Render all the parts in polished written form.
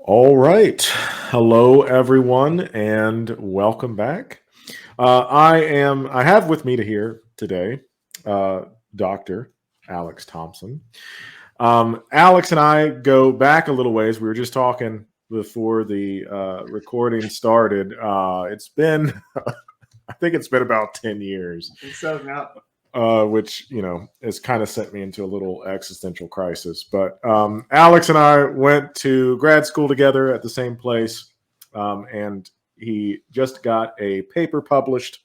All right. Hello, everyone, and welcome back. I have with me to here today, uh, Dr. Alex Thompson. Alex and I go back a little ways. We were just talking before the recording started. It's been, I think it's been about 10 years, I think so. Now, which, has kind of sent me into a little existential crisis. But Alex and I went to grad school together at the same place. And he just got a paper published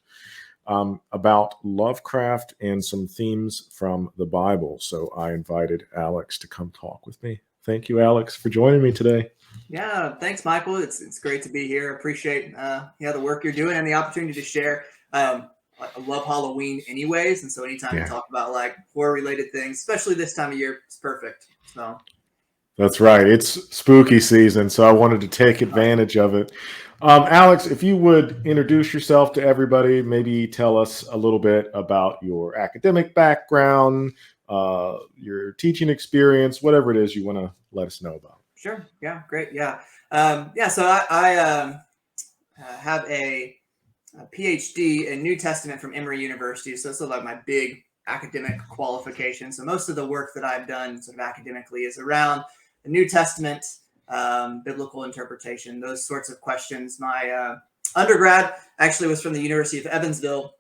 about Lovecraft and some themes from the Bible. So I invited Alex to come talk with me. Thank you, Alex, for joining me today. yeah, thanks, Michael. It's great to be here. Appreciate the work you're doing and the opportunity to share. I love Halloween, anyways, and so anytime you Yeah, talk about like horror related things, especially this time of year, it's perfect. So, that's right. It's spooky season, so I wanted to take advantage of it. Alex, if you would introduce yourself to everybody, maybe tell us a little bit about your academic background, your teaching experience, whatever it is you want to let us know about. sure, yeah, great, yeah, yeah. So I have a PhD in New Testament from Emory University. So this is like my big academic qualification. So most of the work that I've done sort of academically is around the New Testament, biblical interpretation, those sorts of questions. My undergrad actually was from the University of Evansville,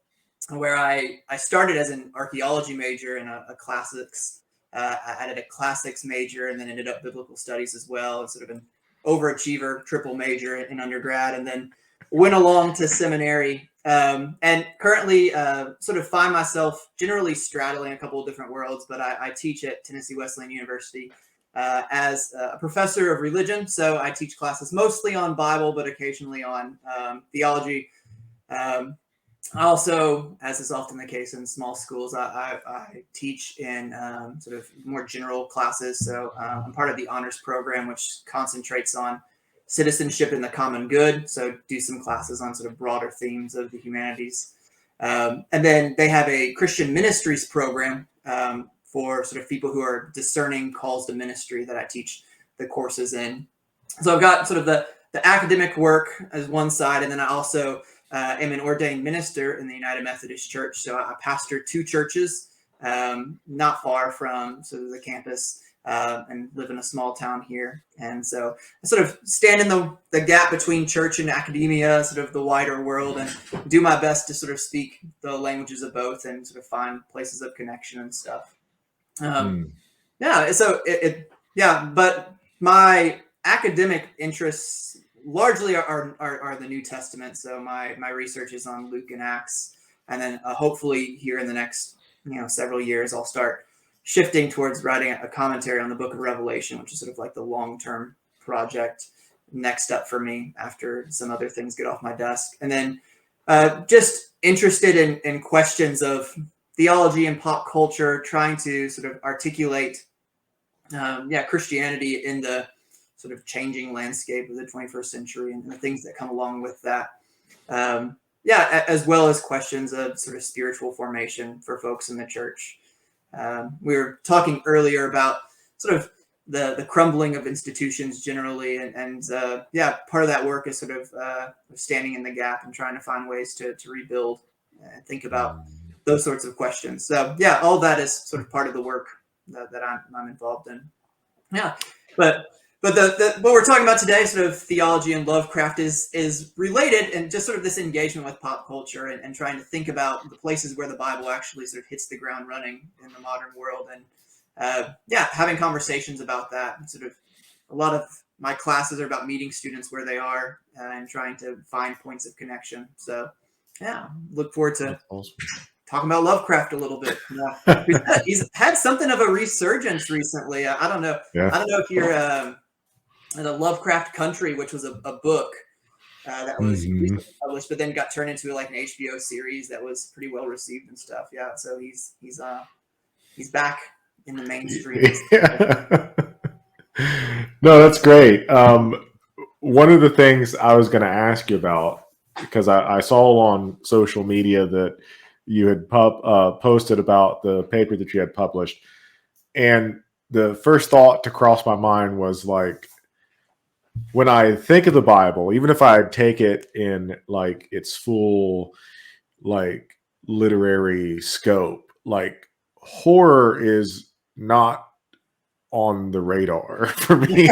where I started as an archaeology major and a classics. I added a classics major and then ended up biblical studies as well, and sort of an overachiever triple major in undergrad, and then went along to seminary, and currently sort of find myself generally straddling a couple of different worlds. But I teach at Tennessee Wesleyan University as a professor of religion. So I teach classes mostly on Bible, but occasionally on theology. Um, I also, as is often the case in small schools, I teach in sort of more general classes. So I'm part of the honors program, which concentrates on citizenship in the common good. So do some classes on sort of broader themes of the humanities. And then they have a Christian ministries program for sort of people who are discerning calls to ministry that I teach the courses in. So I've got sort of the academic work as one side, and then I also am an ordained minister in the United Methodist Church. So I pastor two churches not far from sort of the campus, and live in a small town here. And so I sort of stand in the gap between church and academia, sort of the wider world, and do my best to sort of speak the languages of both and sort of find places of connection and stuff. Um, Hmm. yeah, so yeah, but my academic interests largely are the New Testament. So my research is on Luke and Acts, and then hopefully here in the next several years I'll start shifting towards writing a commentary on the Book of Revelation, which is sort of like the long term project next up for me after some other things get off my desk, and then just interested in questions of theology and pop culture, trying to sort of articulate Christianity in the sort of changing landscape of the 21st century and the things that come along with that. As well as questions of sort of spiritual formation for folks in the church. We were talking earlier about sort of the crumbling of institutions generally, and part of that work is sort of standing in the gap and trying to find ways to rebuild and think about those sorts of questions. So yeah, all that is sort of part of the work that I'm involved in. Yeah, but the what we're talking about today, sort of theology and Lovecraft, is related, and just sort of this engagement with pop culture, and trying to think about the places where the Bible actually sort of hits the ground running in the modern world, and having conversations about that. And sort of a lot of my classes are about meeting students where they are and trying to find points of connection. So yeah, look forward to That's awesome. talking about Lovecraft a little bit. Yeah. He's had something of a resurgence recently. I don't know. Yeah. I don't know if you're the Lovecraft Country, which was a book that was Hmm. recently published, but then got turned into like an HBO series that was pretty well received and stuff. Yeah, so he's back in the mainstream. Yeah. No, that's great. One of the things I was going to ask you about, because I saw on social media that you had posted about the paper that you had published, and the first thought to cross my mind was like, when I think of the Bible, even if I take it in like its full like literary scope, like horror is not on the radar for me.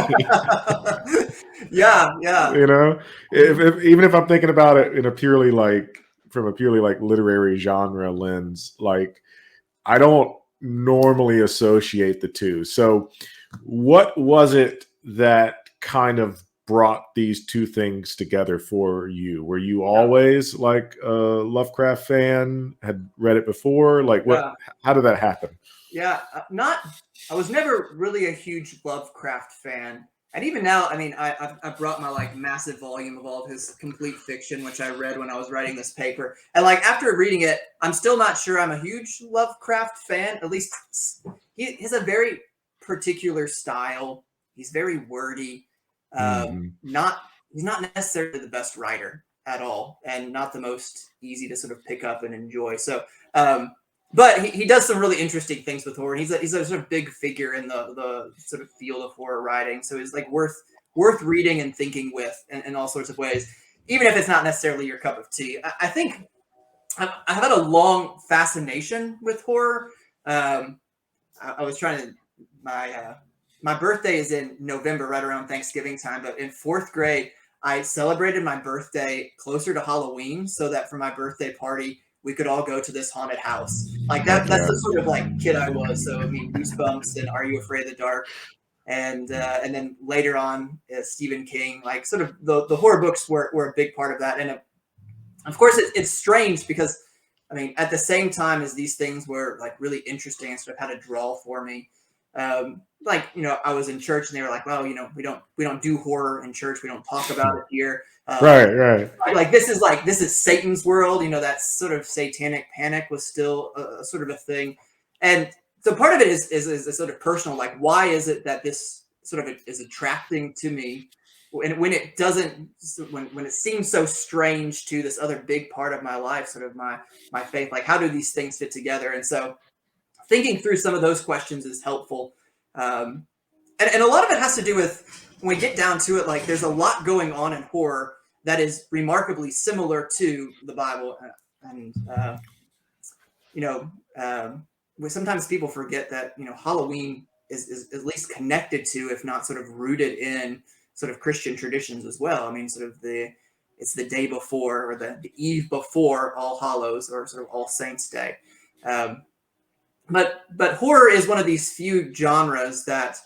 Yeah, yeah. You know, if even if I'm thinking about it in a purely like from a purely like literary genre lens, like I don't normally associate the two. So, what was it that kind of brought these two things together for you? Were you Yeah, always like a Lovecraft fan? Had read it before? Like, what? yeah. How did that happen? Yeah, not. I was never really a huge Lovecraft fan, and even now, I mean, I brought my like massive volume of all of his complete fiction, which I read when I was writing this paper, and like after reading it, I'm still not sure I'm a huge Lovecraft fan. At least he has a very particular style. He's very wordy. Hmm. Not he's not necessarily the best writer at all, and not the most easy to sort of pick up and enjoy. So. But he does some really interesting things with horror. He's a sort of big figure in the sort of field of horror writing. So he's like worth reading and thinking with in all sorts of ways, even if it's not necessarily your cup of tea. I think I've had a long fascination with horror. I was trying to my birthday is in November, right around Thanksgiving time. But in fourth grade, I celebrated my birthday closer to Halloween, so that for my birthday party, we could all go to this haunted house. Like that. Heck That's yeah. the sort of like kid I was. So I mean, Goosebumps and Are You Afraid of the Dark, and then later on, Stephen King. Like sort of the horror books were a big part of that. And of course, it's strange because I mean, at the same time as these things were like really interesting and sort of had a draw for me, like I was in church and they were like, well, we don't do horror in church. We don't talk about it here. Right, right. Like this is Satan's world. That sort of satanic panic was still a sort of a thing, and so part of it is a sort of personal. Like, why is it that this sort of is attracting to me, and when it doesn't, when it seems so strange to this other big part of my life, sort of my faith. Like, how do these things fit together? And so, thinking through some of those questions is helpful. And a lot of it has to do with when we get down to it, like there's a lot going on in horror that is remarkably similar to the Bible. And, you know, sometimes people forget that, Halloween is at least connected to, if not sort of rooted in sort of Christian traditions as well. I mean, sort of it's the day before or the eve before All Hallows or sort of All Saints Day. Um, but horror is one of these few genres that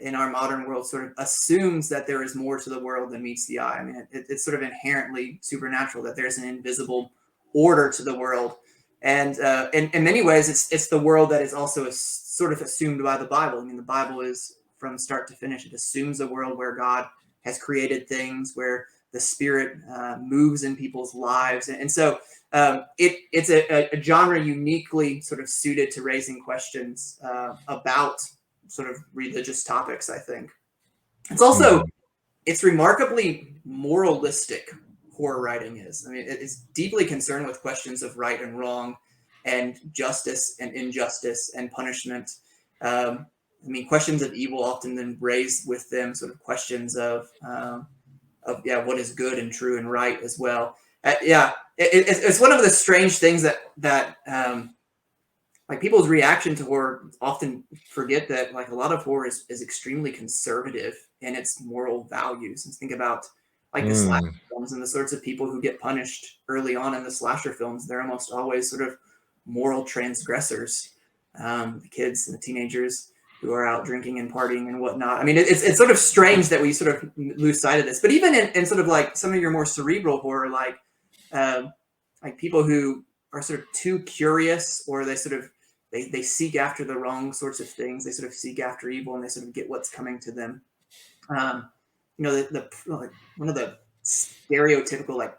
in our modern world sort of assumes that there is more to the world than meets the eye. I mean, it's sort of inherently supernatural that there's an invisible order to the world. And in many ways, it's the world that is also sort of assumed by the Bible. I mean, the Bible is from start to finish. It assumes a world where God has created things, where the Spirit moves in people's lives. And so it's a genre uniquely sort of suited to raising questions about sort of religious topics. I think it's also Mhm. it's remarkably moralistic. Horror writing is. I mean, it's deeply concerned with questions of right and wrong, and justice and injustice and punishment. I mean, questions of evil often then raise with them sort of questions of what is good and true and right as well. It's one of the strange things that like people's reaction to horror often forget that like a lot of horror is extremely conservative in its moral values. And think about like the slasher Mm. films and the sorts of people who get punished early on in the slasher films. They're almost always sort of moral transgressors, the kids and the teenagers who are out drinking and partying and whatnot. I mean, it's sort of strange that we sort of lose sight of this. But even in sort of like some of your more cerebral horror, like people who are sort of too curious, or they sort of they seek after the wrong sorts of things. They sort of seek after evil, and they sort of get what's coming to them. Um, like one of the stereotypical like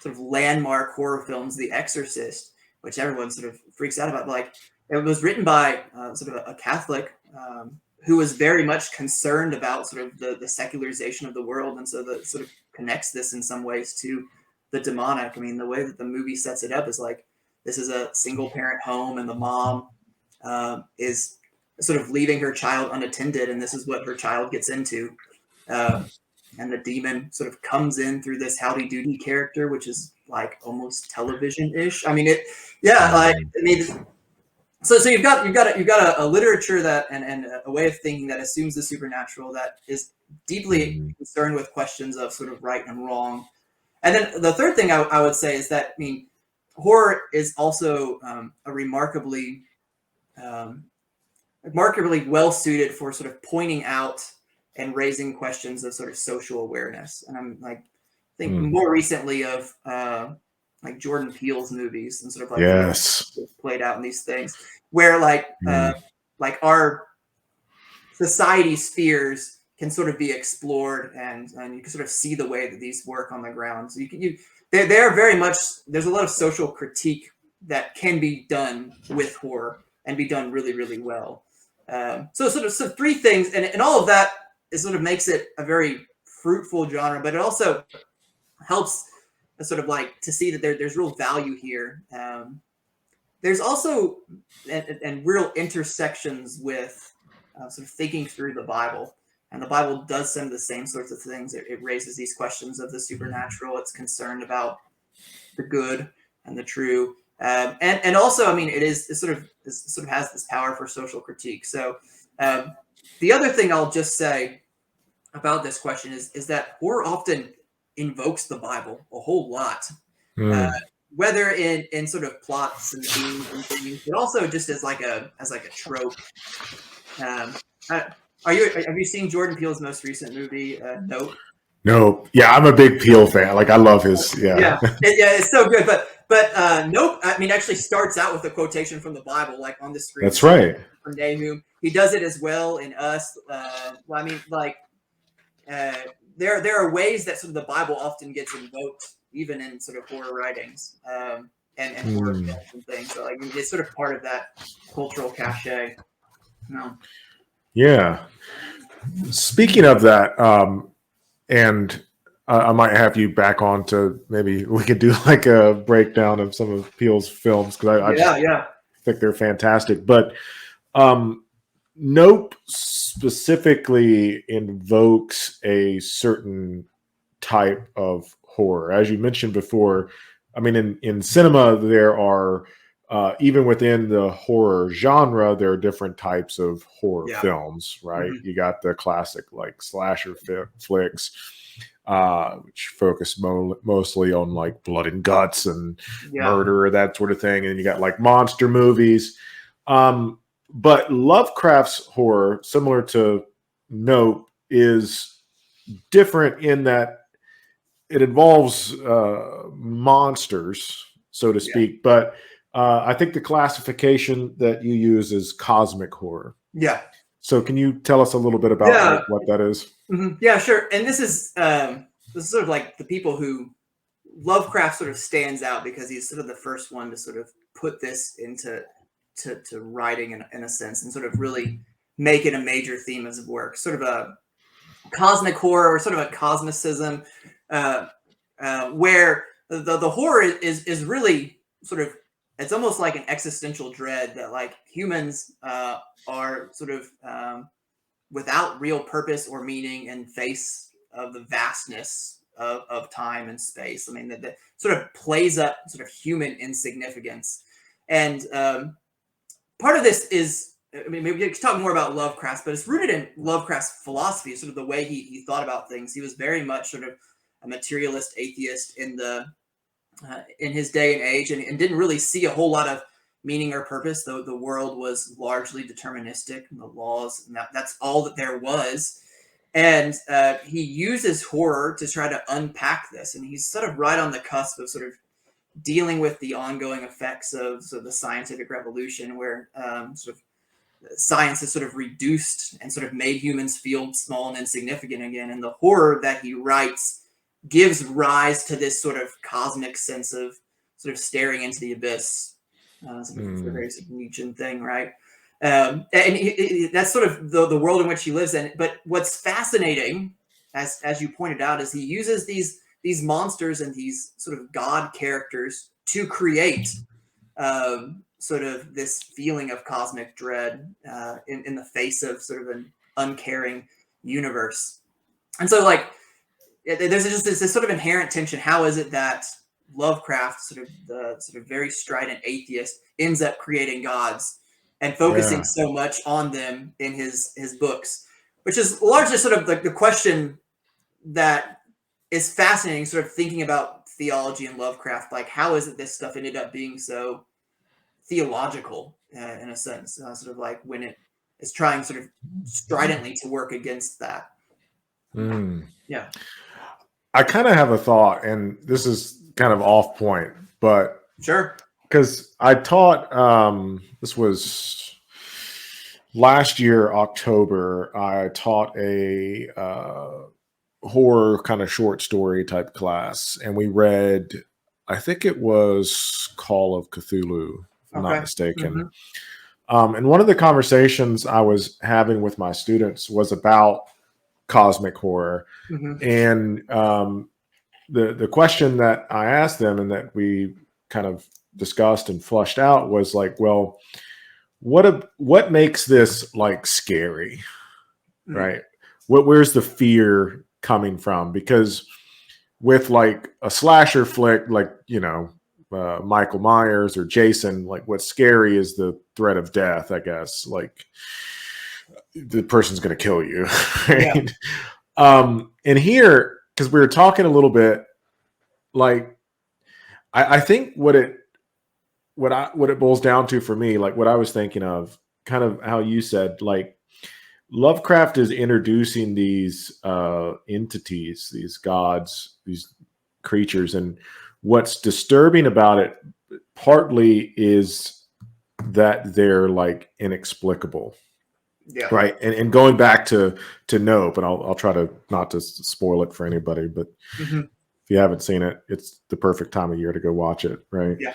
sort of landmark horror films, The Exorcist, which everyone sort of freaks out about. Like it was written by sort of a Catholic who was very much concerned about sort of the secularization of the world, and so that sort of connects this in some ways to the demonic. I mean, the way that the movie sets it up is like this is a single parent home, and the mom is sort of leaving her child unattended, and this is what her child gets into. and the demon sort of comes in through this Howdy Doody character, which is like almost television-ish. I mean, so you've got a literature that and a way of thinking that assumes the supernatural, that is deeply concerned with questions of sort of right and wrong. And then the third thing I would say is that, I mean, horror is also a remarkably well suited for sort of pointing out and raising questions of sort of social awareness. And I'm like, think more recently of like Jordan Peele's movies and sort of like yes, played out in these things where like our society's fears can sort of be explored, and you can sort of see the way that these work on the ground. So they're very much, there's a lot of social critique that can be done with horror and be done really, really well. So three things, and all of that is sort of makes it a very fruitful genre, but it also helps sort of like to see that there's real value here. There's also and real intersections with sort of thinking through the Bible. And the Bible does some of the same sorts of things. It raises these questions of the supernatural. It's concerned about the good and the true. And also, I mean, it sort of has this power for social critique. So the other thing I'll just say about this question is that horror often invokes the Bible a whole lot, whether in sort of plots and themes and things, but also just as like a trope. Have you seen Jordan Peele's most recent movie, Nope? No, yeah, I'm a big Peele fan. Like, I love his, it's so good. But Nope, I mean, actually starts out with a quotation from the Bible, like on the screen. That's right. From Nahum. He does it as well in Us. Well, I mean, like, there are ways that sort of the Bible often gets invoked, even in sort of horror writings and horror films and things. So, like, it's sort of part of that cultural cachet. No. Yeah. Speaking of that, and I might have you back on to maybe we could do like a breakdown of some of Peele's films, because I think they're fantastic. But Nope specifically invokes a certain type of horror. As you mentioned before, I mean, in cinema, there are even within the horror genre, there are different types of horror films, right? You got the classic like slasher flicks, which focus mostly on like blood and guts and murder, that sort of thing. And you got like monster movies. But Lovecraft's horror, similar to Nope, is different in that it involves monsters, so to speak, but I think the classification that you use is cosmic horror. Yeah. So can you tell us a little bit about what that is? Mm-hmm. Yeah, sure. And this is sort of like the people who Lovecraft sort of stands out because he's sort of the first one to sort of put this into writing in a sense, and sort of really make it a major theme of his work. Sort of a cosmic horror, or sort of a cosmicism, where the horror is really sort of, it's almost like an existential dread that like humans are sort of without real purpose or meaning in face of the vastness of time and space. I mean, that sort of plays up sort of human insignificance. And part of this is, I mean, maybe we could talk more about Lovecraft, but it's rooted in Lovecraft's philosophy, sort of the way he thought about things. He was very much sort of a materialist atheist in his day and age, and didn't really see a whole lot of meaning or purpose, though the world was largely deterministic, and the laws, and that's all that there was. And he uses horror to try to unpack this, and he's sort of right on the cusp of sort of dealing with the ongoing effects of the scientific revolution, where sort of science has sort of reduced and sort of made humans feel small and insignificant again. And the horror that he writes gives rise to this sort of cosmic sense of sort of staring into the abyss. It's a very sort of Nietzschean thing, right? And that's sort of the world in which he lives in. But what's fascinating, as you pointed out, is he uses these monsters and these sort of god characters to create sort of this feeling of cosmic dread in the face of sort of an uncaring universe. And so, like, there's just this sort of inherent tension. How is it that Lovecraft, the sort of very strident atheist, ends up creating gods and focusing Yeah. so much on them in his books, which is largely sort of the question that is fascinating, sort of thinking about theology and Lovecraft. Like, how is it this stuff ended up being so theological in a sense, sort of like when it is trying sort of stridently to work against that. Mm. Yeah. I kind of have a thought, and this is kind of off point, but Sure. because I taught, this was last year, October, I taught a horror kind of short story type class, and we read, I think it was Call of Cthulhu, if I'm not Okay. mistaken. And one of the conversations I was having with my students was about cosmic horror. And the question that I asked them and that we kind of discussed and flushed out was like, well, what makes this like scary, right? Where's the fear coming from? Because with like a slasher flick, like, you know, Michael Myers or Jason, like what's scary is the threat of death, I guess. Like the person's going to kill you, right? Yeah. And here, because we were talking a little bit, like I think what it boils down to for me, like what I was thinking of, kind of how you said, like Lovecraft is introducing these entities, these gods, these creatures, and what's disturbing about it partly is that they're like inexplicable. Yeah. Right. And going back to Nope, and I'll try to not to spoil it for anybody, but if you haven't seen it, it's the perfect time of year to go watch it. Right. Yeah.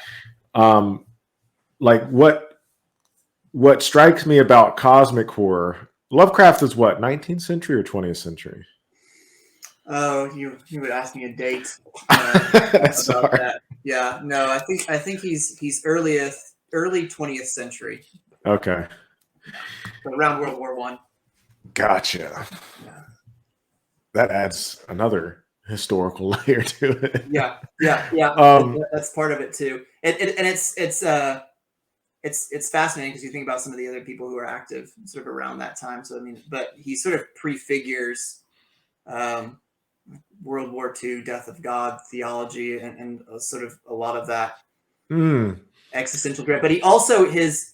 Like what strikes me about cosmic horror, Lovecraft is what, 19th century or 20th century? Oh, you would ask me a date about that. Yeah, no, I think he's early 20th century. Okay. So around World War I. Gotcha. Yeah. That adds another historical layer to it. Yeah. That's part of it too. And it's fascinating because you think about some of the other people who are active sort of around that time. So I mean, but he sort of prefigures World War II, death of God theology, and sort of a lot of that existential dread. But he also his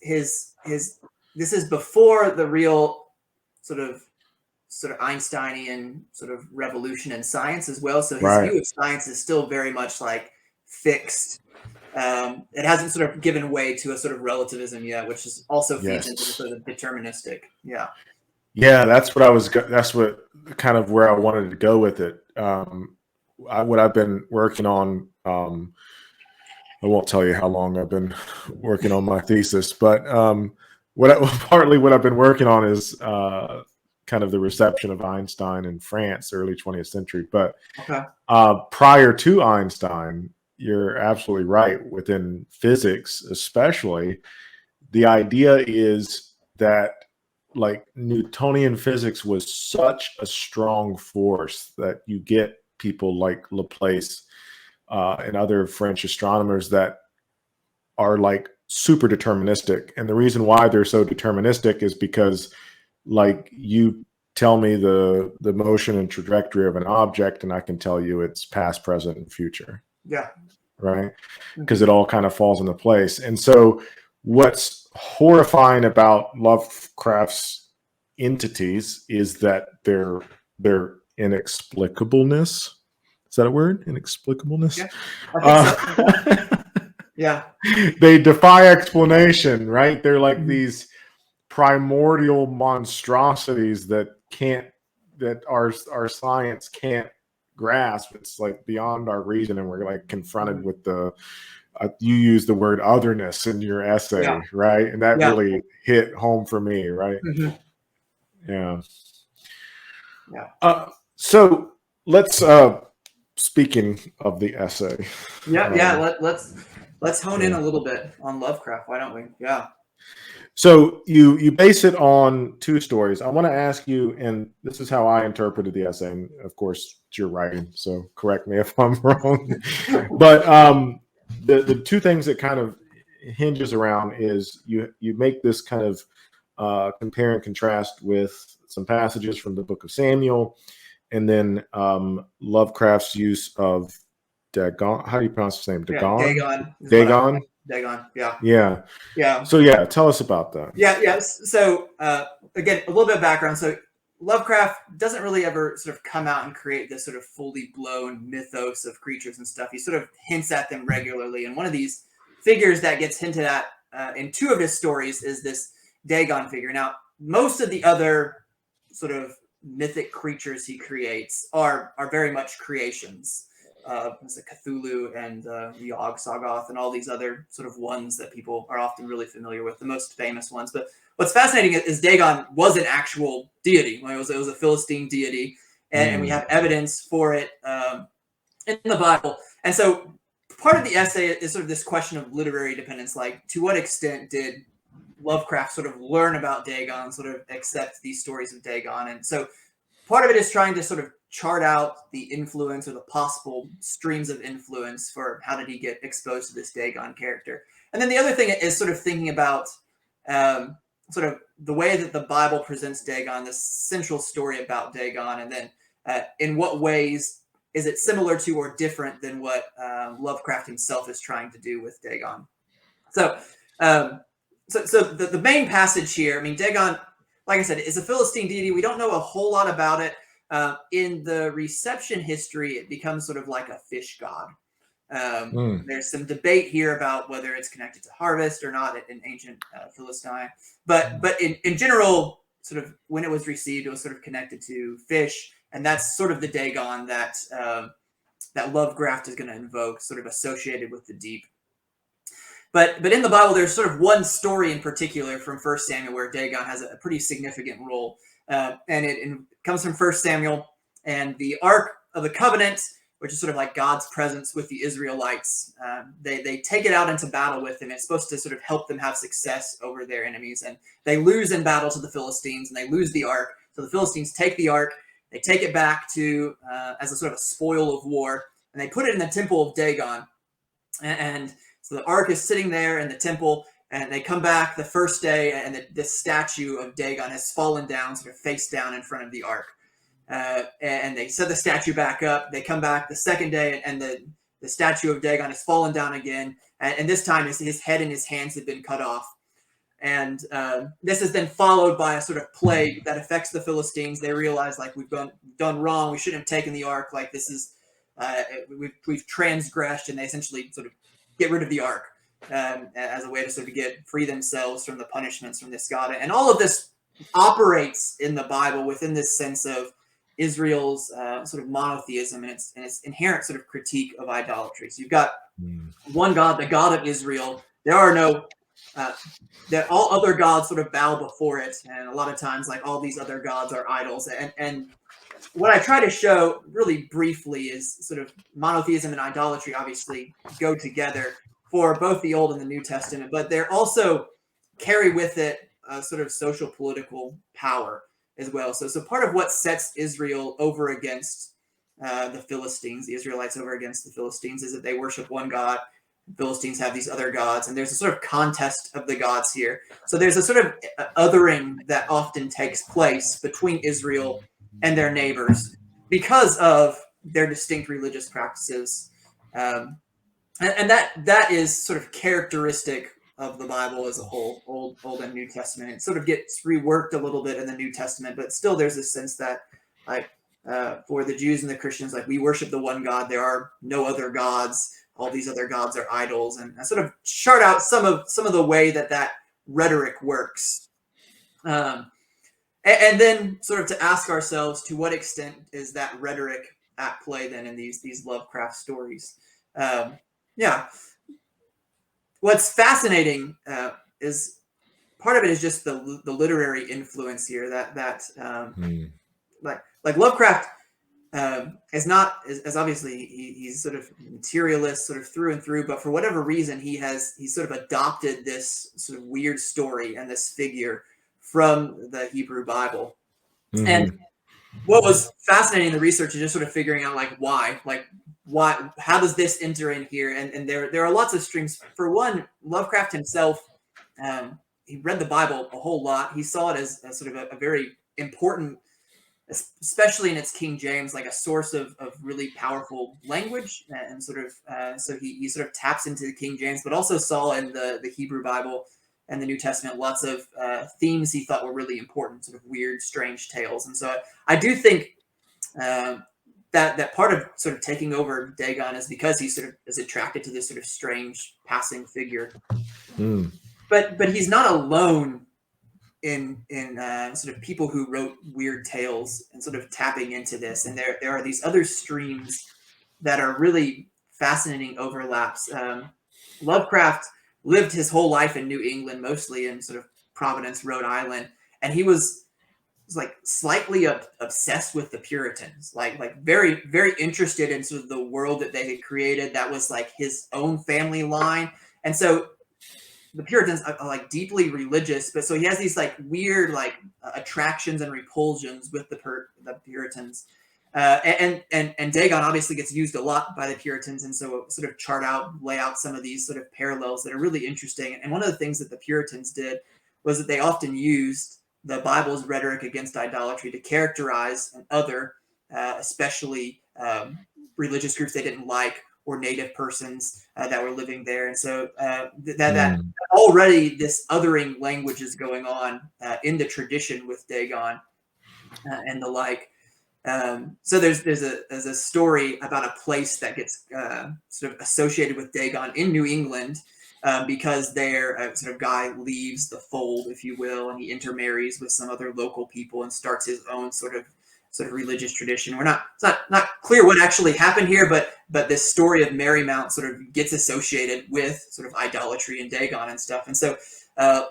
this is before the real sort of Einsteinian sort of revolution in science as well. So his view of science is still very much like fixed. It hasn't sort of given way to a sort of relativism yet, which is also feeds into the sort of deterministic. Yeah, that's what kind of where I wanted to go with it. What I've been working on, I won't tell you how long I've been working on my thesis, but partly what I've been working on is kind of the reception of Einstein in France, early 20th century. But prior to Einstein, you're absolutely right. Within physics, especially, the idea is that like Newtonian physics was such a strong force that you get people like Laplace and other French astronomers that are like super deterministic. And the reason why they're so deterministic is because like you tell me the motion and trajectory of an object and I can tell you its past, present, and future. Yeah. Right. Because it all kind of falls into place. And so what's horrifying about Lovecraft's entities is that their inexplicableness. Is that a word? Inexplicableness? Yeah. Yeah. They defy explanation, right? They're like these primordial monstrosities that our science can't grasp. It's like beyond our reason, and we're like confronted with the you use the word otherness in your essay, right? And that really hit home for me, right? Yeah. So let's speaking of the essay. Let's hone in a little bit on Lovecraft. Why don't we? Yeah. So you base it on two stories. I want to ask you, and this is how I interpreted the essay. And of course, it's your writing, so correct me if I'm wrong. But the two things that kind of hinges around is you make this kind of compare and contrast with some passages from the Book of Samuel, and then Lovecraft's use of Dagon. How do you pronounce his name? Yeah, Dagon. Dagon. Dagon. Dagon. Yeah. Yeah. Yeah. So yeah, tell us about that. Yeah. So again, a little bit of background. So Lovecraft doesn't really ever sort of come out and create this sort of fully blown mythos of creatures and stuff. He sort of hints at them regularly. And one of these figures that gets hinted at in two of his stories is this Dagon figure. Now, most of the other sort of mythic creatures he creates are very much creations. Cthulhu and Yog Sothoth and all these other sort of ones that people are often really familiar with, the most famous ones. But what's fascinating is Dagon was an actual deity. It was a Philistine deity, and we have evidence for it in the Bible. And so part of the essay is sort of this question of literary dependence. Like, to what extent did Lovecraft sort of learn about Dagon, sort of accept these stories of Dagon? And so part of it is trying to sort of chart out the influence or the possible streams of influence for how did he get exposed to this Dagon character. And then the other thing is sort of thinking about sort of the way that the Bible presents Dagon, this central story about Dagon, and then in what ways is it similar to or different than what Lovecraft himself is trying to do with Dagon. So the main passage here, I mean, Dagon, like I said, is a Philistine deity. We don't know a whole lot about it. In the reception history, it becomes sort of like a fish god. There's some debate here about whether it's connected to harvest or not in ancient Philistine. But in general, sort of when it was received, it was sort of connected to fish. And that's sort of the Dagon that that Lovecraft is going to invoke, sort of associated with the deep. But in the Bible, there's sort of one story in particular from 1 Samuel where Dagon has a pretty significant role. And it comes from 1 Samuel, and the Ark of the Covenant, which is sort of like God's presence with the Israelites. They take it out into battle with him. It's supposed to sort of help them have success over their enemies. And they lose in battle to the Philistines, and they lose the Ark. So the Philistines take the Ark, they take it back to as a sort of a spoil of war, and they put it in the temple of Dagon. And so the Ark is sitting there in the temple, and they come back the first day, and the statue of Dagon has fallen down, sort of face down in front of the Ark. And they set the statue back up. They come back the second day, and the statue of Dagon has fallen down again. And this time, his head and his hands have been cut off. And this is then followed by a sort of plague that affects the Philistines. They realize, like, we've done wrong. We shouldn't have taken the Ark. Like, this is we've transgressed, and they essentially sort of get rid of the Ark as a way to sort of free themselves from the punishments from this god. And all of this operates in the Bible within this sense of Israel's sort of monotheism and its inherent sort of critique of idolatry. So you've got one God, the God of Israel. There are no that all other gods sort of bow before it, and a lot of times, like, all these other gods are idols. And what I try to show really briefly is sort of monotheism and idolatry obviously go together for both the Old and the New Testament, but they're also carry with it a sort of social political power as well. So part of what sets Israel over against the Philistines, the Israelites over against the Philistines, is that they worship one God. The Philistines have these other gods, and there's a sort of contest of the gods here. So there's a sort of othering that often takes place between Israel and their neighbors because of their distinct religious practices. And that is sort of characteristic of the Bible as a whole, Old and New Testament. It sort of gets reworked a little bit in the New Testament, but still there's this sense that, like, for the Jews and the Christians, like, we worship the one God. There are no other gods. All these other gods are idols. And I sort of chart out some of the way that rhetoric works. And then sort of to ask ourselves, to what extent is that rhetoric at play then in these Lovecraft stories? Yeah. What's fascinating is part of it is just the literary influence here. Like Lovecraft is not as obviously he's sort of materialist sort of through and through, but for whatever reason he's sort of adopted this sort of weird story and this figure from the Hebrew Bible. And what was fascinating in the research is just sort of figuring out why, how does this enter in here? And there are lots of streams. For one, Lovecraft himself, he read the Bible a whole lot. He saw it as sort of a very important, especially in its King James, like a source of really powerful language, and sort of so he sort of taps into the King James, but also saw in the Hebrew Bible and the New Testament lots of themes he thought were really important, sort of weird, strange tales. And so I do think that part of sort of taking over Dagon is because he sort of is attracted to this sort of strange passing figure. But he's not alone in sort of people who wrote weird tales and sort of tapping into this. And there are these other streams that are really fascinating overlaps. Lovecraft lived his whole life in New England, mostly in sort of Providence, Rhode Island, and he was like slightly obsessed with the Puritans, like very, very interested in sort of the world that they had created. That was like his own family line. And so the Puritans are like deeply religious, but so he has these like weird like attractions and repulsions with the Puritans. And Dagon obviously gets used a lot by the Puritans, and so sort of lay out some of these sort of parallels that are really interesting. And one of the things that the Puritans did was that they often used the Bible's rhetoric against idolatry to characterize an other, especially religious groups they didn't like, or native persons that were living there. And so that already this othering language is going on in the tradition with Dagon and the like. So there's a story about a place that gets sort of associated with Dagon in New England because their sort of guy leaves the fold, if you will, and he intermarries with some other local people and starts his own sort of religious tradition. It's not clear what actually happened here, but this story of Marymount sort of gets associated with sort of idolatry and Dagon and stuff. And so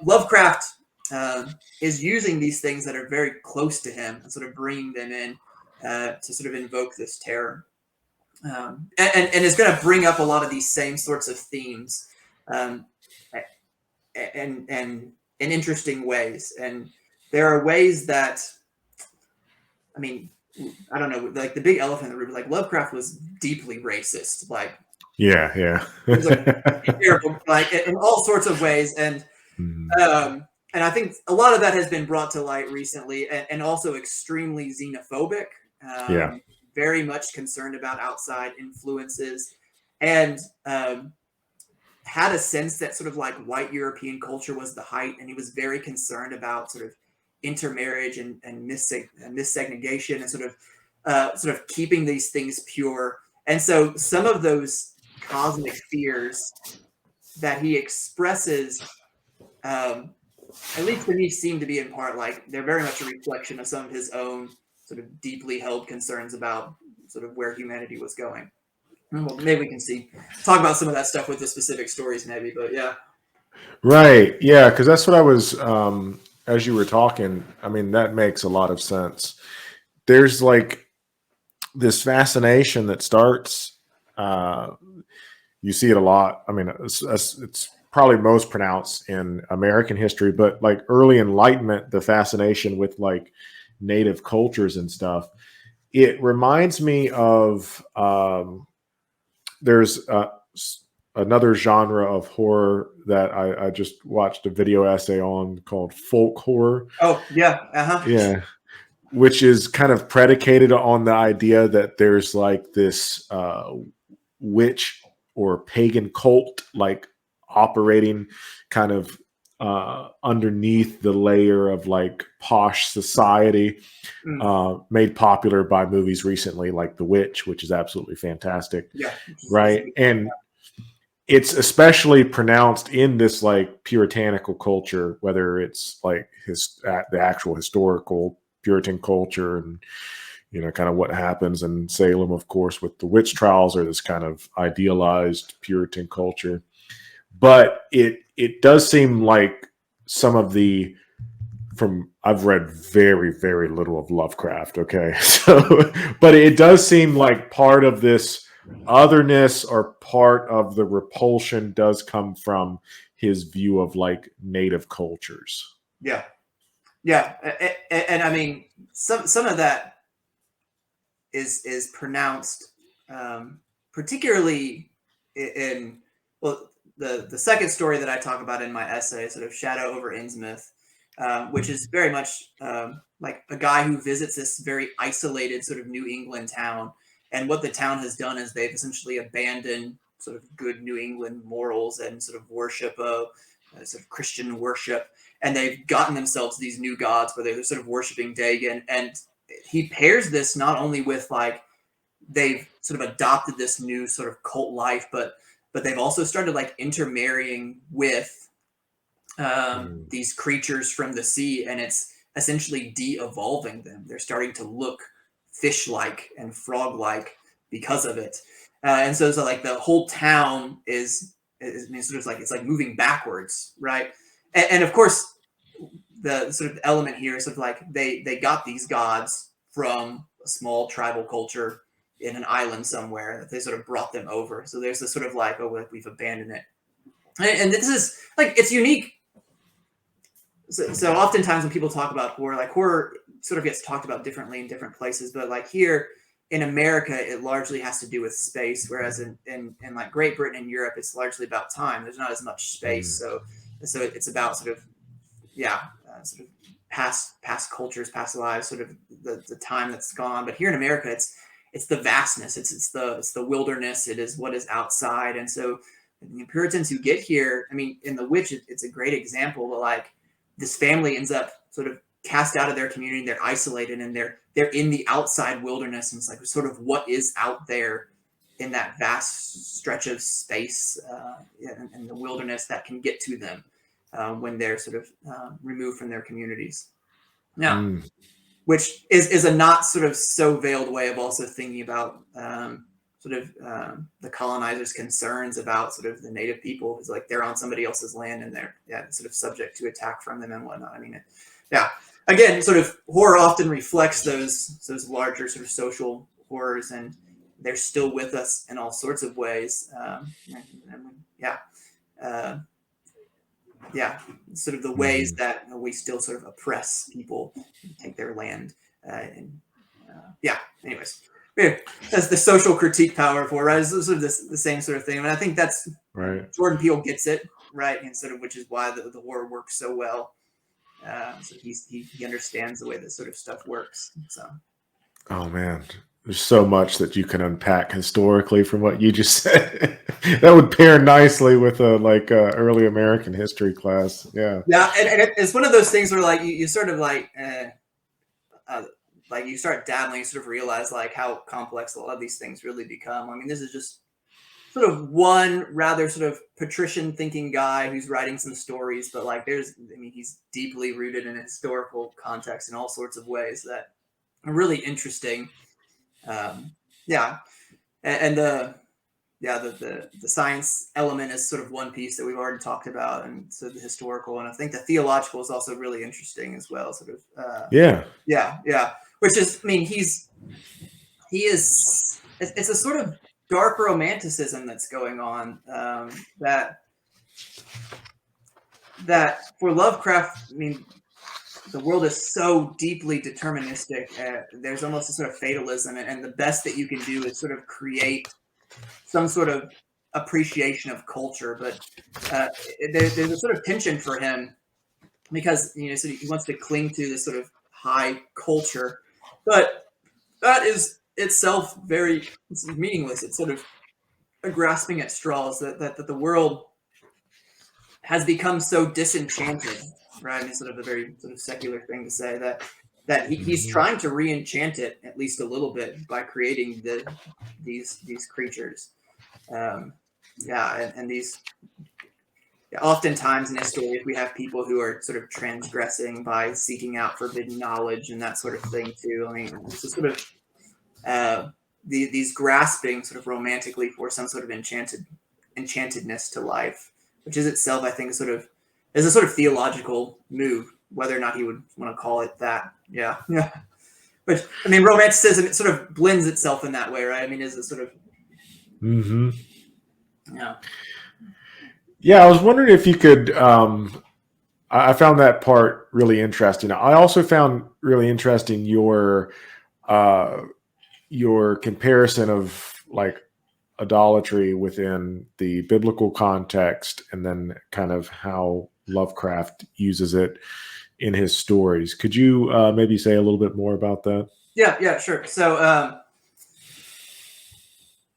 Lovecraft is using these things that are very close to him and sort of bringing them in to sort of invoke this terror, and is going to bring up a lot of these same sorts of themes, and in interesting ways. And there are ways that, I mean, I don't know, like the big elephant in the room, like Lovecraft was deeply racist, like terrible, like in all sorts of ways, and I think a lot of that has been brought to light recently, and also extremely xenophobic. Very much concerned about outside influences, and had a sense that sort of like white European culture was the height, and he was very concerned about sort of intermarriage and missegregation and sort of keeping these things pure. And so some of those cosmic fears that he expresses, at least to me, seem to be in part like they're very much a reflection of some of his own sort of deeply held concerns about sort of where humanity was going. Well, maybe we can talk about some of that stuff with the specific stories, maybe, but yeah. Right. Yeah. Cause that's what I was, as you were talking, I mean, that makes a lot of sense. There's like this fascination that starts, you see it a lot. I mean, it's probably most pronounced in American history, but like early Enlightenment, the fascination with like native cultures and stuff. It reminds me of there's another genre of horror that I just watched a video essay on called folk horror. Oh yeah, yeah, which is kind of predicated on the idea that there's like this witch or pagan cult like operating kind of underneath the layer of like posh society, made popular by movies recently like The Witch, which is absolutely fantastic. Yeah. Right. And it's especially pronounced in this like puritanical culture, whether it's like the actual historical Puritan culture and, you know, kind of what happens in Salem, of course, with the witch trials, or this kind of idealized Puritan culture. But it does seem like some of the I've read very, very little of Lovecraft. Okay. So, but it does seem like part of this otherness or part of the repulsion does come from his view of like native cultures. Yeah. Yeah. And I mean, some of that is pronounced, particularly in, well, the second story that I talk about in my essay, sort of Shadow over Innsmouth, which is very much like a guy who visits this very isolated sort of New England town. And what the town has done is they've essentially abandoned sort of good New England morals and sort of worship of sort of Christian worship. And they've gotten themselves these new gods where they're sort of worshiping Dagon. And he pairs this not only with like they've sort of adopted this new sort of cult life, but they've also started like intermarrying with these creatures from the sea, and it's essentially de-evolving them. They're starting to look fish-like and frog-like because of it, and so like the whole town is I mean, sort of like it's like moving backwards, right? And of course, the sort of element here is sort of like they got these gods from a small tribal culture in an island somewhere that they sort of brought them over. So there's this sort of like, oh, like we've abandoned it, and this is like it's unique. So oftentimes when people talk about horror, like horror sort of gets talked about differently in different places, but like here in America, it largely has to do with space, whereas in like Great Britain and Europe, it's largely about time. There's not as much space, so it's about sort of sort of past cultures, past lives, sort of the time that's gone. But here in America, it's the vastness, it's the wilderness, it is what is outside. And so the Puritans who get here, I mean, in The Witch, it's a great example. But like this family ends up sort of cast out of their community, they're isolated, and they're in the outside wilderness, and it's like sort of what is out there in that vast stretch of space and the wilderness that can get to them when they're sort of removed from their communities. Now, which is a not sort of so veiled way of also thinking about sort of the colonizers' concerns about sort of the native people. It's like they're on somebody else's land and they're sort of subject to attack from them and whatnot. I mean, again, sort of horror often reflects those larger sort of social horrors, and they're still with us in all sorts of ways. Sort of the ways that we still sort of oppress people, take their land, anyways. That's the social critique power of horror, right? It's sort of the same sort of thing. I mean, I think that's right. Jordan Peele gets it, right? And sort of, which is why the horror works so well. So he understands the way this sort of stuff works. So, oh man, there's so much that you can unpack historically from what you just said. That would pair nicely with a early American history class. Yeah, and it's one of those things where like you sort of like you start dabbling, you sort of realize like how complex a lot of these things really become. I mean, this is just sort of one rather sort of patrician thinking guy who's writing some stories, but like he's deeply rooted in a historical context in all sorts of ways that are really interesting. And the science element is sort of one piece that we've already talked about, and so the historical, and I think the theological is also really interesting as well. Sort of, which is, I mean, it's a sort of dark romanticism that's going on that for Lovecraft, I mean, the world is so deeply deterministic. There's almost a sort of fatalism, and the best that you can do is sort of create some sort of appreciation of culture. But there's a sort of tension for him because so he wants to cling to this sort of high culture, but that is itself it's meaningless. It's sort of a grasping at straws that the world has become so disenchanted, right? I mean, sort of a very sort of secular thing to say that he's trying to re-enchant it at least a little bit by creating these creatures. And these oftentimes in history, we have people who are sort of transgressing by seeking out forbidden knowledge and that sort of thing too. I mean, it's just sort of these grasping sort of romantically for some sort of enchantedness to life, which is itself, I think, is a sort of theological move whether or not he would want to call it that. Yeah. But I mean, romanticism, it sort of blends itself in that way, right? I mean, is it sort of Mm-hmm. yeah. Yeah, I was wondering if you could. I found that part really interesting. I also found really interesting your comparison of like idolatry within the biblical context, and then kind of how Lovecraft uses it in his stories. Could you maybe say a little bit more about that? Yeah, sure.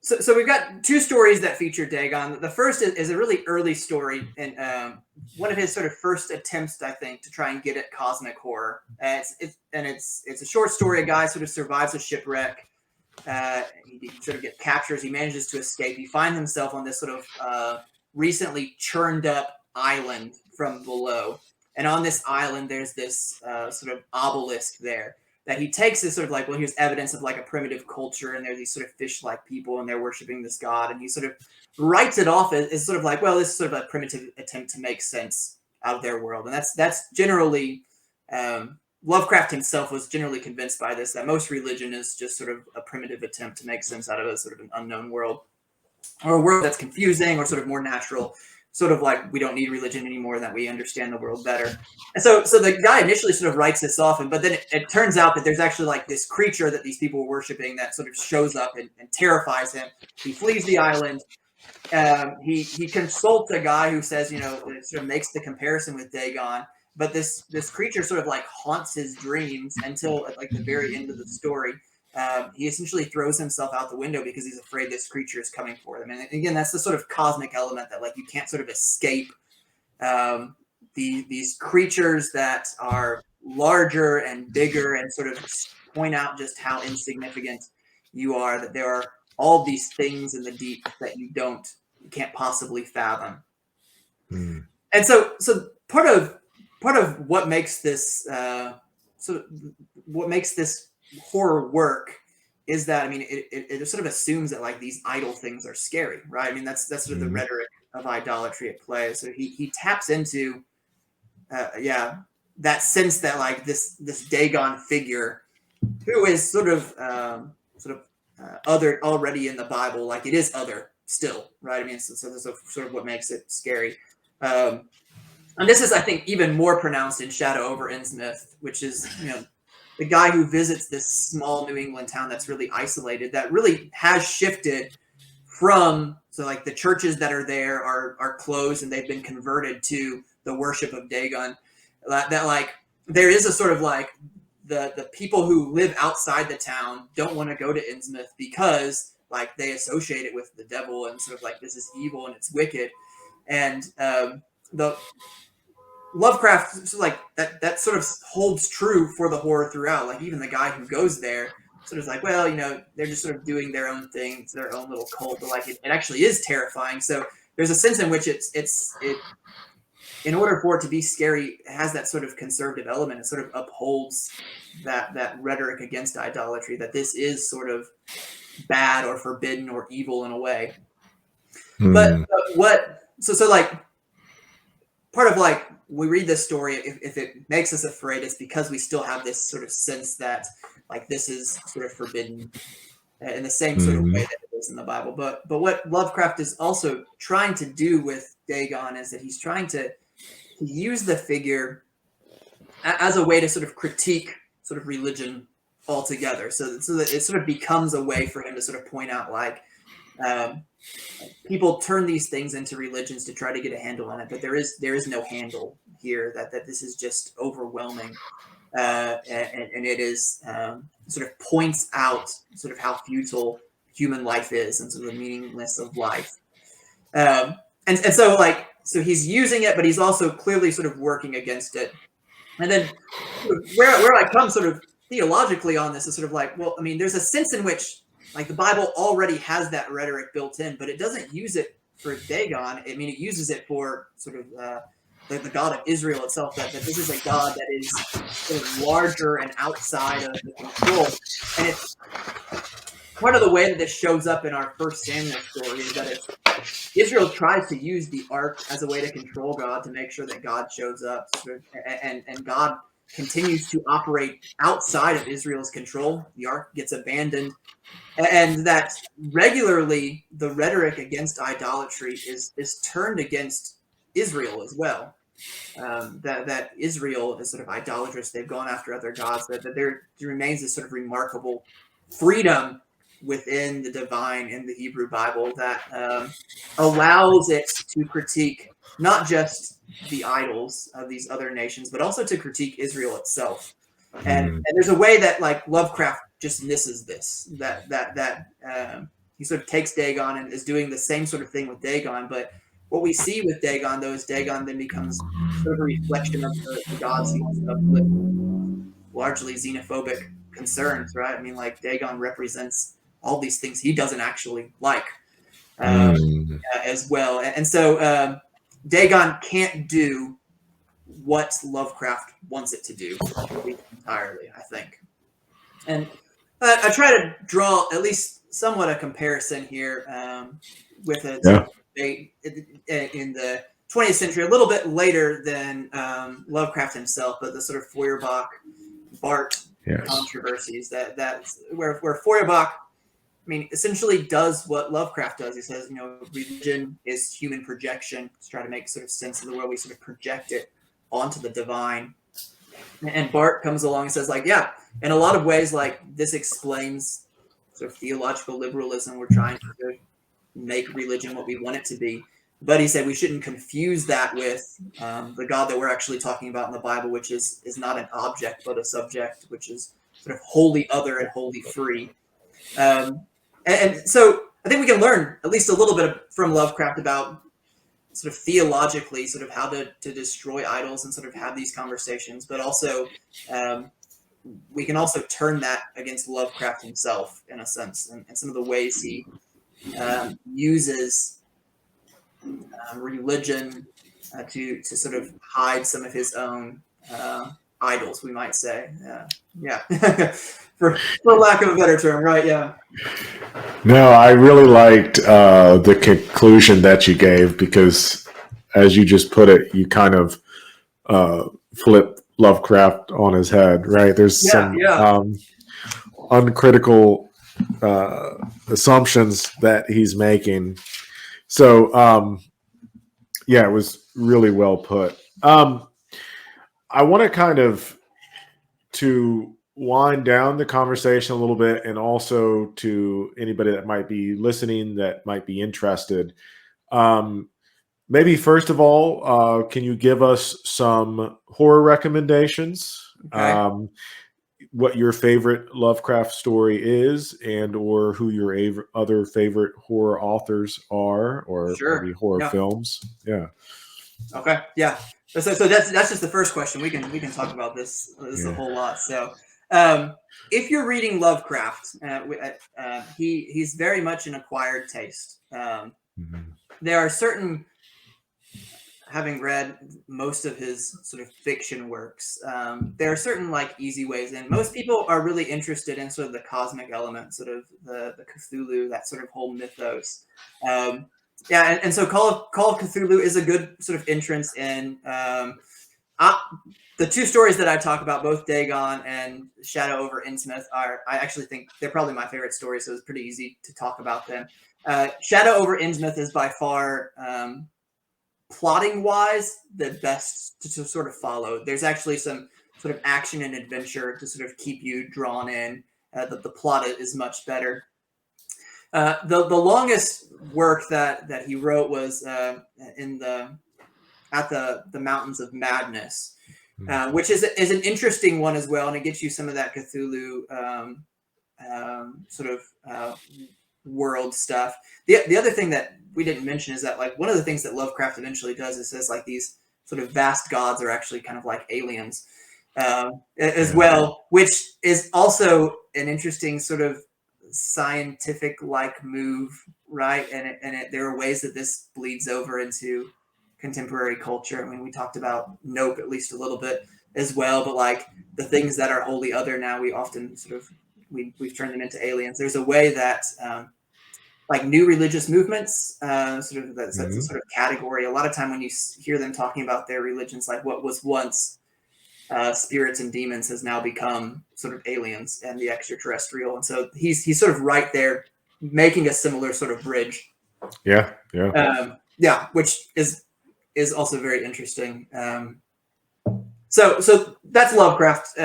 So we've got two stories that feature Dagon. The first is a really early story, and one of his sort of first attempts, I think, to try and get at cosmic horror. It's a short story. A guy sort of survives a shipwreck. He sort of captures. He manages to escape. He finds himself on this sort of recently churned up island from below, and on this island there's this sort of obelisk there that he takes as sort of like, well, here's evidence of like a primitive culture, and there's these sort of fish-like people, and they're worshiping this god, and he sort of writes it off as sort of like, well, this is sort of a primitive attempt to make sense out of their world, and that's generally Lovecraft himself was generally convinced by this, that most religion is just sort of a primitive attempt to make sense out of a sort of an unknown world, or a world that's confusing or sort of more natural. Sort of like we don't need religion anymore, that we understand the world better. And so the guy initially sort of writes this off, but then it turns out that there's actually like this creature that these people were worshiping that sort of shows up and terrifies him. He flees the island. He consults a guy who says, sort of makes the comparison with Dagon, but this creature sort of like haunts his dreams until at like the very end of the story. He essentially throws himself out the window because he's afraid this creature is coming for them. And again, that's the sort of cosmic element that like you can't sort of escape these creatures that are larger and bigger and sort of point out just how insignificant you are, that there are all these things in the deep that you can't possibly fathom. Mm. And so part of what makes this horror work is that, I mean, it sort of assumes that like these idol things are scary, right? I mean, that's sort of the rhetoric of idolatry at play. So he taps into that sense that like this Dagon figure, who is sort of other already in the Bible, like it is other still, right? I mean, so this is sort of what makes it scary. And this is, I think, even more pronounced in Shadow over Innsmouth, which is, the guy who visits this small New England town that's really isolated, that really has shifted from, so like the churches that are there are closed and they've been converted to the worship of Dagon. That like there is a sort of like the people who live outside the town don't want to go to Innsmouth because like they associate it with the devil and sort of like this is evil and it's wicked. And the Lovecraft, so like that sort of holds true for the horror throughout. Like even the guy who goes there sort of like, well, they're just sort of doing their own thing, it's their own little cult, but like it actually is terrifying. So there's a sense in which it in order for it to be scary, it has that sort of conservative element. It sort of upholds that rhetoric against idolatry, that this is sort of bad or forbidden or evil in a way. But what so like part of like we read this story, if it makes us afraid, it's because we still have this sort of sense that like this is sort of forbidden in the same sort of way that it is in the Bible. But what Lovecraft is also trying to do with Dagon is that he's trying to use the figure as a way to sort of critique sort of religion altogether. So that it sort of becomes a way for him to sort of point out like people turn these things into religions to try to get a handle on it, but there is no handle here. That this is just overwhelming, and it is sort of points out sort of how futile human life is and sort of the meaninglessness of life. And so like he's using it, but he's also clearly sort of working against it. And then where I come sort of theologically on this is sort of like, well, I mean, there's a sense in which like the Bible already has that rhetoric built in, but it doesn't use it for Dagon. I mean, it uses it for sort of the God of Israel itself, that this is a God that is sort of larger and outside of the control. And part of the way that this shows up in our First Samuel story is that Israel tries to use the ark as a way to control God, to make sure that God shows up, and God continues to operate outside of Israel's control. The ark gets abandoned, and that regularly the rhetoric against idolatry is turned against Israel as well. That Israel is sort of idolatrous. They've gone after other gods. That there remains this sort of remarkable freedom within the divine in the Hebrew Bible that allows it to critique not just the idols of these other nations, but also to critique Israel itself. And there's a way that like Lovecraft just misses this. That he sort of takes Dagon and is doing the same sort of thing with Dagon, but what we see with Dagon, though, is Dagon then becomes sort of a reflection of the gods he wants to uplift, largely xenophobic concerns, right? I mean, like Dagon represents all these things he doesn't actually like as well. And so Dagon can't do what Lovecraft wants it to do entirely, I think. And I try to draw at least somewhat a comparison here with a debate in the 20th century, a little bit later than Lovecraft himself, but the sort of Feuerbach-Barth controversies that's where Feuerbach, I mean, essentially does what Lovecraft does. He says, religion is human projection to try to make sort of sense of the world. We sort of project it onto the divine. And Barth comes along and says, like, yeah, in a lot of ways, like this explains sort of theological liberalism. We're trying to make religion what we want it to be. But he said we shouldn't confuse that with the God that we're actually talking about in the Bible, which is not an object, but a subject, which is sort of wholly other and wholly free. And so I think we can learn at least a little bit from Lovecraft about sort of theologically, sort of how to destroy idols and sort of have these conversations, but also we can also turn that against Lovecraft himself in a sense, and some of the ways he uses religion to sort of hide some of his own idols, we might say. for lack of a better term, right? Yeah. No, I really liked the conclusion that you gave because, as you just put it, you kind of flip Lovecraft on his head, right? There's some uncritical assumptions that he's making. So, it was really well put. I want to kind of to wind down the conversation a little bit, and also to anybody that might be listening that might be interested. Maybe first of all, can you give us some horror recommendations? Okay. What your favorite Lovecraft story is, and or who your other favorite horror authors are, or maybe horror films. Yeah. Okay. Yeah. So that's just the first question. We can talk about this a whole lot. So if you're reading Lovecraft, he's very much an acquired taste. There are certain, having read most of his sort of fiction works, there are certain like easy ways in. Most people are really interested in sort of the cosmic element, sort of the Cthulhu, that sort of whole mythos. And so Call of Cthulhu is a good sort of entrance in. The two stories that I talk about, both Dagon and Shadow over Innsmouth, I actually think they're probably my favorite stories, so it's pretty easy to talk about them. Shadow over Innsmouth is by far, plotting wise, the best to sort of follow. There's actually some sort of action and adventure to sort of keep you drawn in. The plot is much better. The longest work that he wrote was at the Mountains of Madness, which is an interesting one as well, and it gets you some of that Cthulhu sort of world stuff. The other thing that we didn't mention is that, like, one of the things that Lovecraft eventually does is says, like, these sort of vast gods are actually kind of like aliens as well, which is also an interesting sort of scientific like move, right? And there are ways that this bleeds over into contemporary culture. I mean, we talked about Nope at least a little bit as well, but like the things that are wholly other now, we often sort of we've turned them into aliens. There's a way that like new religious movements, sort of that's a sort of category. A lot of time when you hear them talking about their religions, like what was once spirits and demons has now become sort of aliens and the extraterrestrial. And so he's sort of right there making a similar sort of bridge. Yeah. Which is also very interesting. So that's Lovecraft.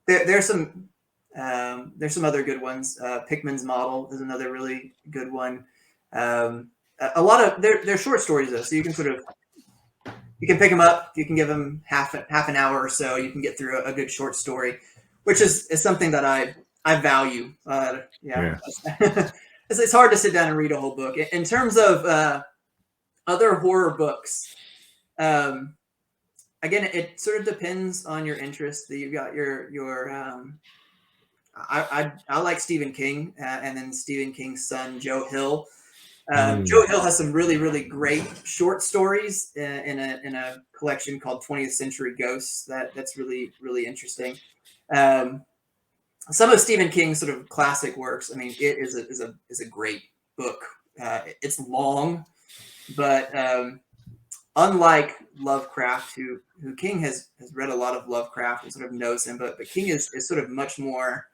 There's some other good ones. Pickman's Model is another really good one. A lot of they're short stories though, so you can pick them up. You can give them half an hour or so. You can get through a good short story, which is something that I value. It's hard to sit down and read a whole book. In terms of other horror books, again, it sort of depends on your interest. You've got your I like Stephen King, and then Stephen King's son Joe Hill. Joe Hill has some really, really great short stories in a collection called 20th Century Ghosts. That's really, really interesting. Some of Stephen King's sort of classic works. I mean, it is a great book. It's long, but unlike Lovecraft, who King has read a lot of Lovecraft and sort of knows him, but King is sort of much more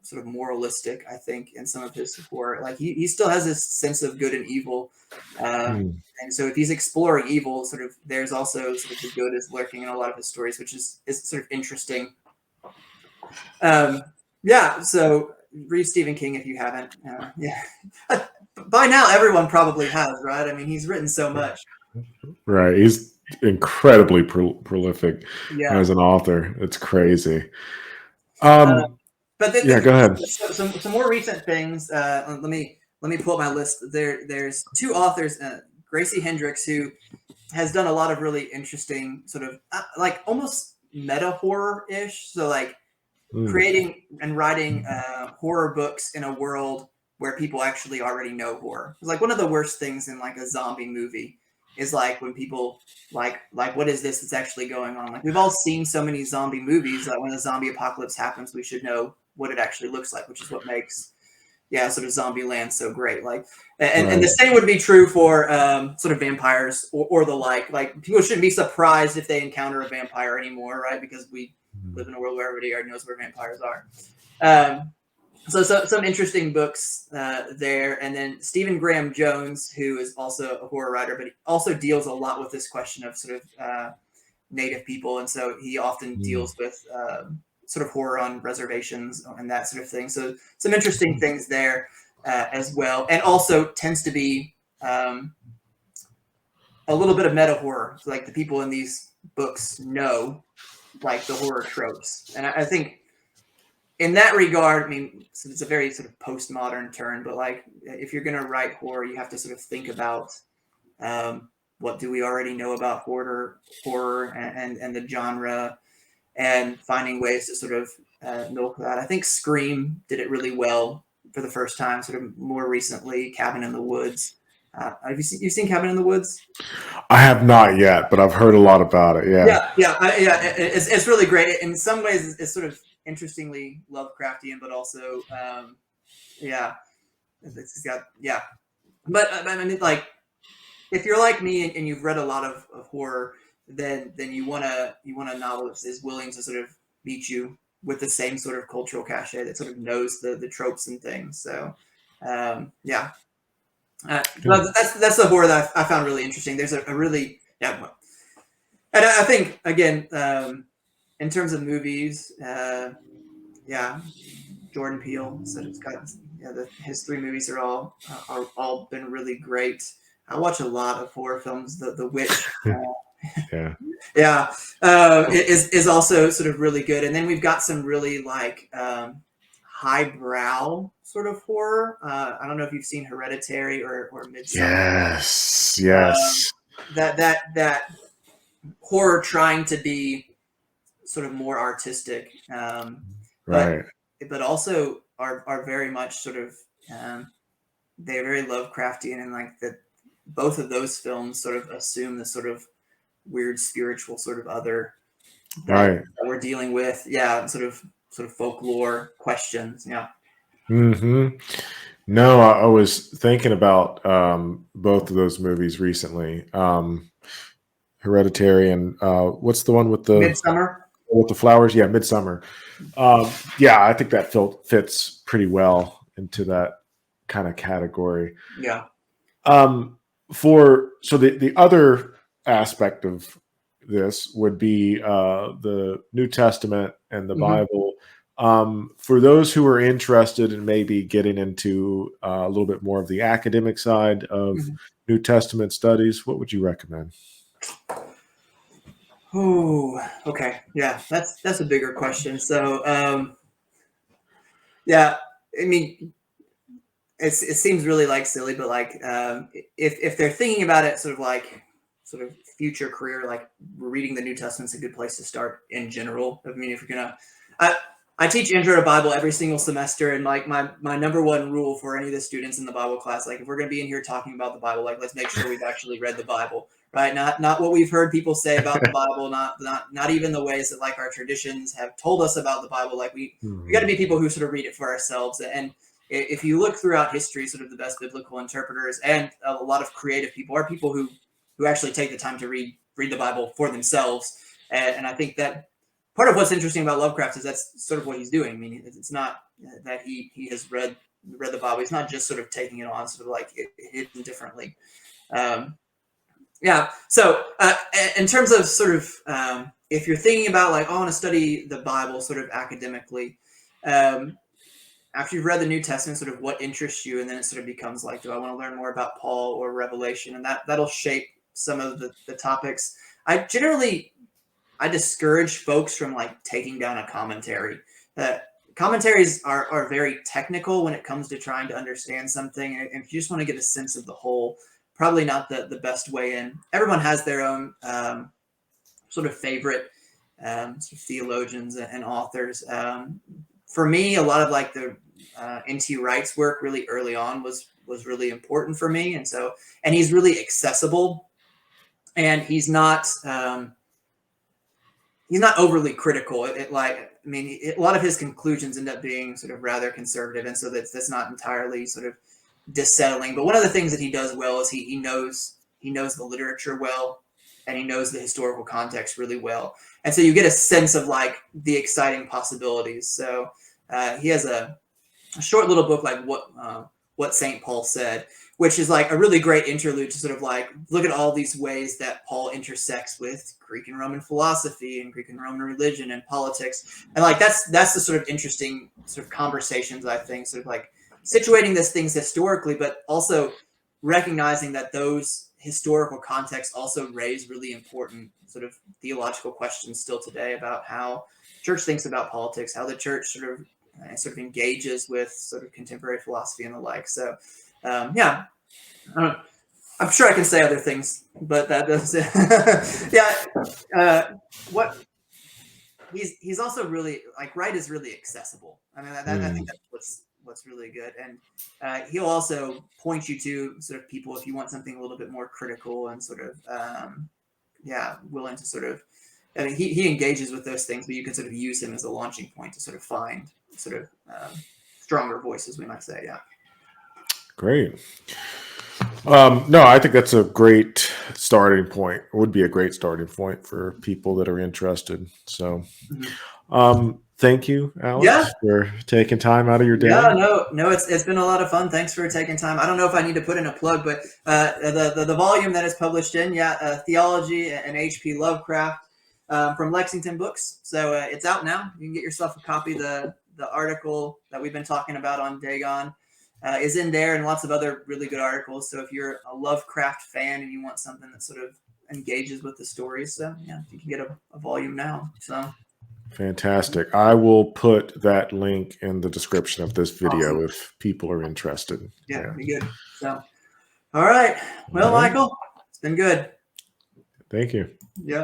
sort of moralistic, I think, in some of his horror. Like he still has this sense of good and evil, and so if he's exploring evil, sort of there's also sort of the good is lurking in a lot of his stories, which is sort of interesting. So read Stephen King if you haven't. By now everyone probably has, right? I mean, he's written so much. Right, he's incredibly prolific as an author. It's crazy. Go ahead. Some more recent things. Let me pull up my list. There's two authors, Gracie Hendricks, who has done a lot of really interesting sort of like almost meta horror-ish. So like creating and writing horror books in a world where people actually already know horror. It's like one of the worst things in like a zombie movie is like when people like what is this that's actually going on? Like we've all seen so many zombie movies that when a zombie apocalypse happens, we should know what it actually looks like, which is what makes sort of zombie land so great. Like and the same would be true for sort of vampires or the like people shouldn't be surprised if they encounter a vampire anymore, right? Because we live in a world where everybody already knows where vampires are. So some interesting books there. And then Stephen Graham Jones, who is also a horror writer, but he also deals a lot with this question of sort of Native people. And so he often deals with sort of horror on reservations and that sort of thing. So some interesting things there as well. And also tends to be a little bit of meta horror. So like the people in these books know like the horror tropes. And I think in that regard, I mean, so it's a very sort of postmodern turn, but like if you're going to write horror, you have to sort of think about what do we already know about horror and the genre, and finding ways to sort of milk that. I think Scream did it really well for the first time, sort of more recently, Cabin in the Woods. Have you seen Cabin in the Woods? I have not yet, but I've heard a lot about it. Yeah. It's really great. In some ways, it's sort of interestingly Lovecraftian, but also, it's got But I mean, like, if you're like me and you've read a lot of horror, then you want a novelist is willing to sort of meet you with the same sort of cultural cachet that sort of knows the tropes and things. So, that's the horror that I found really interesting. There's a really and I think again in terms of movies, Jordan Peele. So it's got his 3 movies are all been really great. I watch a lot of horror films. The Witch. Is also sort of really good. And then we've got some really like highbrow sort of horror. I don't know if you've seen Hereditary or Midsommar. Yes. That horror trying to be sort of more artistic, but also are very much sort of they're very Lovecraftian, and like that both of those films sort of assume the sort of weird spiritual sort of other that we're dealing with. Sort of sort of folklore questions. Yeah. Hmm. No, I was thinking about both of those movies recently. Hereditary and what's the one Midsummer. with the flowers? Yeah, Midsummer. Yeah, I think that fits pretty well into that kind of category. Yeah. So the other aspect of this would be the New Testament and the Mhm. Bible. For those who are interested in maybe getting into a little bit more of the academic side of Mhm. New Testament studies, what would you recommend? Oh, okay. Yeah, that's a bigger question. So, yeah, I mean, it seems really like silly, but like, if they're thinking about it, sort of future career, like reading the New Testament's a good place to start in general. I mean, if you're gonna, I I teach Intro to Bible every single semester, and like my number one rule for any of the students in the Bible class, like if we're gonna be in here talking about the Bible, like let's make sure we've actually read the Bible, right? Not what we've heard people say about the Bible, not even the ways that like our traditions have told us about the Bible. Like we got to Mhm. be people who sort of read it for ourselves. And if you look throughout history, sort of the best biblical interpreters and a lot of creative people are people who actually take the time to read the Bible for themselves. And I think that part of what's interesting about Lovecraft is that's sort of what he's doing. I mean, it's not that he has read the Bible. He's not just sort of taking it on, sort of like hidden differently. Um, yeah. So in terms of sort of if you're thinking about like, oh, I want to study the Bible sort of academically, um, after you've read the New Testament, sort of what interests you, and then it sort of becomes like, do I want to learn more about Paul or Revelation, and that'll shape some of the topics. I discourage folks from like taking down a commentary. Uh, Commentaries are very technical when it comes to trying to understand something, and if you just want to get a sense of the whole, probably not the best way in. Everyone has their own sort of favorite sort of theologians and authors. For me, a lot of like the N.T. Wright's work really early on was really important for me, and he's really accessible, and he's not overly critical. A lot of his conclusions end up being sort of rather conservative, and so that's not entirely sort of dissettling. But one of the things that he does well is he knows the literature well, and he knows the historical context really well, and so you get a sense of like the exciting possibilities. So he has a short little book like what Saint Paul said, which is like a really great interlude to sort of like look at all these ways that Paul intersects with Greek and Roman philosophy and Greek and Roman religion and politics, and like that's the sort of interesting sort of conversations, I think, sort of like situating these things historically, but also recognizing that those historical contexts also raise really important sort of theological questions still today about how church thinks about politics, how the church sort of engages with sort of contemporary philosophy and the like. So, yeah, I'm sure I can say other things, but that does yeah. What he's also really like Wright is really accessible. I mean, I think Mm. that's what's really good, and he'll also point you to sort of people if you want something a little bit more critical and sort of yeah, willing to sort of. I mean, he engages with those things, but you can sort of use him as a launching point to sort of find sort of stronger voices, we might say. Yeah. Great. No, I think that's a great starting point. It would be a great starting point for people that are interested. So, Mhm. thank you, Yeah. Alex, for taking time out of your day. Yeah, no, it's been a lot of fun. Thanks for taking time. I don't know if I need to put in a plug, but the volume that is published in, yeah, Theology and H.P. Lovecraft from Lexington Books. So it's out now. You can get yourself a copy. The article that we've been talking about on Dagon is in there, and lots of other really good articles. So if you're a Lovecraft fan and you want something that sort of engages with the stories, so yeah, you can get a volume now. So Fantastic. I will put that link in the description of this video awesome. if people are interested. Yeah, Yeah. be good. So all right. All Well, right. Michael, it's been good. Thank you. Yeah.